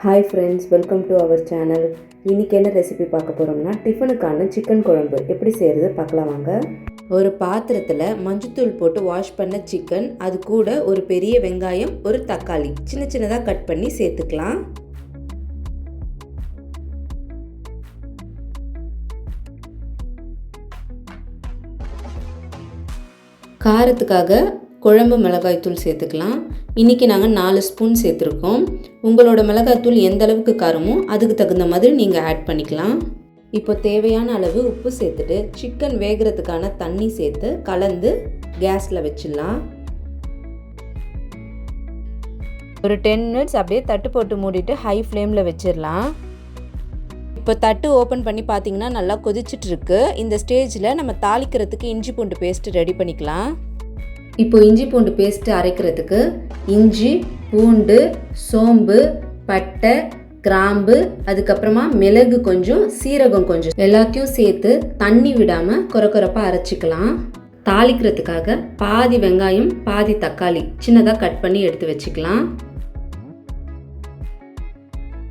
Hi friends, welcome to our channel. இன்றைக்கி என்ன recipe பார்க்க போகிறோம்னா டிஃபனுக்கான சிக்கன் குழம்பு எப்படி செய்கிறது பார்க்கலாம் வாங்க. ஒரு பாத்திரத்தில் மஞ்சத்தூள் போட்டு வாஷ் பண்ண சிக்கன், அது கூட ஒரு பெரிய வெங்காயம், ஒரு தக்காளி சின்ன சின்னதாக கட் பண்ணி சேர்த்துக்கலாம். காரத்துக்காக குழம்பு மிளகாய்த்தூள் சேர்த்துக்கலாம். இன்றைக்கி நாங்கள் 4 ஸ்பூன் சேர்த்துருக்கோம். உங்களோட மிளகாய்த்தூள் எந்த அளவுக்கு காரமோ அதுக்கு தகுந்த மாதிரி நீங்கள் ஆட் பண்ணிக்கலாம். இப்போ தேவையான அளவு உப்பு சேர்த்துட்டு சிக்கன் வேகிறதுக்கான தண்ணி சேர்த்து கலந்து கேஸில் வச்சிடலாம். ஒரு 10 மினிட்ஸ் அப்படியே தட்டு போட்டு மூடிட்டு ஹை ஃப்ளேமில் வச்சிடலாம். இப்போ தட்டு ஓப்பன் பண்ணி பார்த்தீங்கன்னா நல்லா கொதிச்சிட்ருக்கு. இந்த ஸ்டேஜில் நம்ம தாளிக்கிறதுக்கு இஞ்சி பூண்டு பேஸ்ட்டு ரெடி பண்ணிக்கலாம். இப்போ இஞ்சி பூண்டு பேஸ்ட்டு அரைக்கிறதுக்கு இஞ்சி, பூண்டு, சோம்பு, பட்டை, கிராம்பு, அதுக்கப்புறமா மிளகு கொஞ்சம், சீரகம் கொஞ்சம் எல்லாத்தையும் சேர்த்து தண்ணி விடாமல் கொரப்பாக அரைச்சிக்கலாம். தாளிக்கிறதுக்காக பாதி வெங்காயம், பாதி தக்காளி சின்னதாக கட் பண்ணி எடுத்து வச்சுக்கலாம்.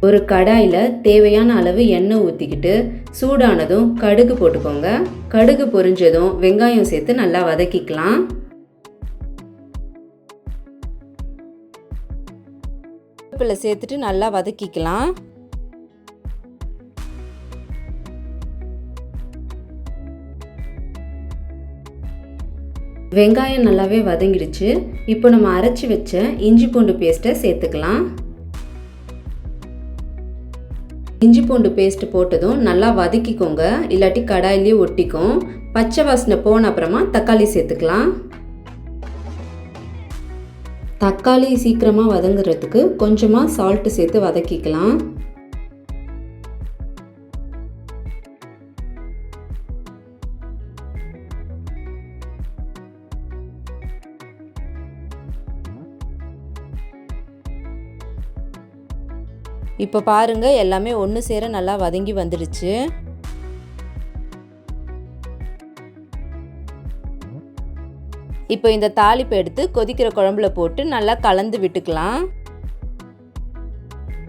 ஒரு கடாயில் தேவையான அளவு எண்ணெய் ஊற்றிக்கிட்டு சூடானதும் கடுகு போட்டுக்கோங்க. கடுகு பொரிஞ்சதும் வெங்காயம் சேர்த்து நல்லா வதக்கிக்கலாம். கருவேப்பிலை சேர்த்துட்டு நல்லா வதக்கிக்கலாம். வெங்காயம் நல்லாவே வதங்கிடுச்சு. இப்போ நம்ம அரைச்சி வச்ச இஞ்சி பூண்டு பேஸ்ட்டை சேர்த்துக்கலாம். இஞ்சி பூண்டு பேஸ்ட் போட்டதும் நல்லா வதக்கிக்கோங்க, இல்லாட்டி கடாயிலேயே ஒட்டிக்கும். பச்சை வாசனை போன அப்புறமா தக்காளி சேர்த்துக்கலாம். தக்காளி சீக்கிரமாக வதங்குறதுக்கு கொஞ்சமாக சால்ட்டு சேர்த்து வதக்கிக்கலாம். இப்போ பாருங்கள், எல்லாமே ஒன்று சேர நல்லா வதங்கி வந்துடுச்சு. இப்போ இந்த தாளிப்பை எடுத்து கொதிக்கிற குழம்புல போட்டு நல்லா கலந்து விட்டுக்கலாம்.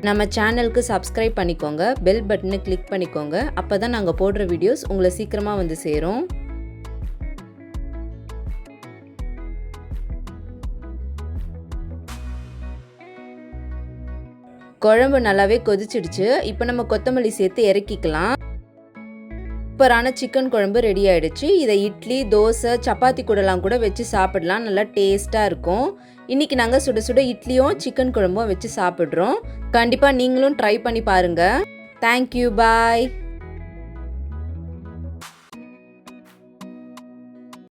நம்ம சேனலுக்கு சப்ஸ்கிரைப் பண்ணிக்கோங்க, பெல் பட்டனை கிளிக் பண்ணிக்கோங்க. அப்போ தான் நாங்கள் போடுற வீடியோஸ் உங்களை சீக்கிரமாக வந்து சேரும். குழம்பு நல்லாவே கொதிச்சிடுச்சு. இப்போ நம்ம கொத்தமல்லி சேர்த்து இறக்கிக்கலாம். சூப்பரான சிக்கன் குழம்பு ரெடி ஆகிடுச்சு. இதை இட்லி, தோசை, சப்பாத்தி கூடலாம் கூட வச்சு சாப்பிடலாம். நல்லா டேஸ்ட்டாக இருக்கும். இன்றைக்கி நாங்கள் சுட சுட இட்லியும் சிக்கன் குழம்பும் வச்சு சாப்பிட்றோம். கண்டிப்பாக நீங்களும் ட்ரை பண்ணி பாருங்கள். தேங்க்யூ, பாய்.